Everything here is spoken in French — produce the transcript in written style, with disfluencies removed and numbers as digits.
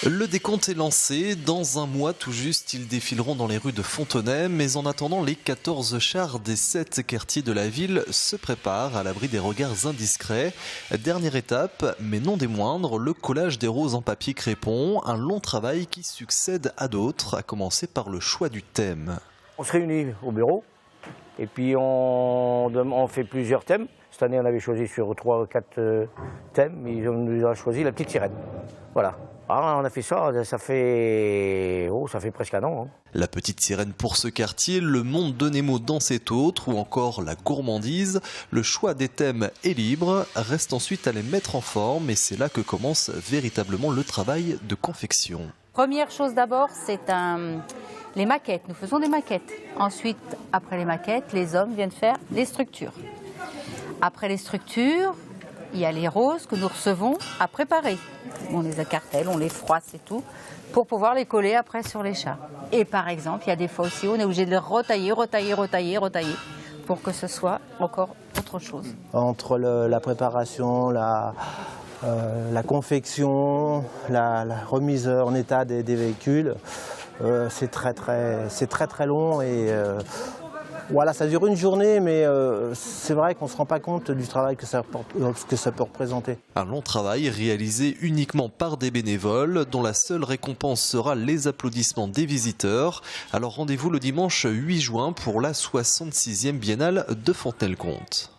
Le décompte est lancé. Dans un mois tout juste, ils défileront dans les rues de Fontenay. Mais en attendant, les 14 chars des 7 quartiers de la ville se préparent à l'abri des regards indiscrets. Dernière étape, mais non des moindres, le collage des roses en papier crépon. Un long travail qui succède à d'autres, à commencer par le choix du thème. On se réunit au bureau et puis on fait plusieurs thèmes. Cette année, on avait choisi sur 3 ou 4 thèmes. Ils ont choisi la petite sirène. Voilà. Ah, on a fait ça, ça fait presque un an. La petite sirène pour ce quartier, le monde de Nemo dans cet autre, ou encore la gourmandise. Le choix des thèmes est libre, reste ensuite à les mettre en forme et c'est là que commence véritablement le travail de confection. Première chose d'abord, c'est les maquettes. Nous faisons des maquettes. Ensuite, après les maquettes, les hommes viennent faire les structures. Après les structures, il y a les roses que nous recevons à préparer. On les écartèle, on les froisse et tout, pour pouvoir les coller après sur les chats. Et par exemple, il y a des fois aussi où on est obligé de les retailler, pour que ce soit encore autre chose. Entre la préparation, la confection, la remise en état des véhicules, c'est très long et voilà, ça dure une journée, mais c'est vrai qu'on ne se rend pas compte du travail que ça peut représenter. Un long travail réalisé uniquement par des bénévoles, dont la seule récompense sera les applaudissements des visiteurs. Alors rendez-vous le dimanche 8 juin pour la 66e biennale de Fontenay-le-Comte.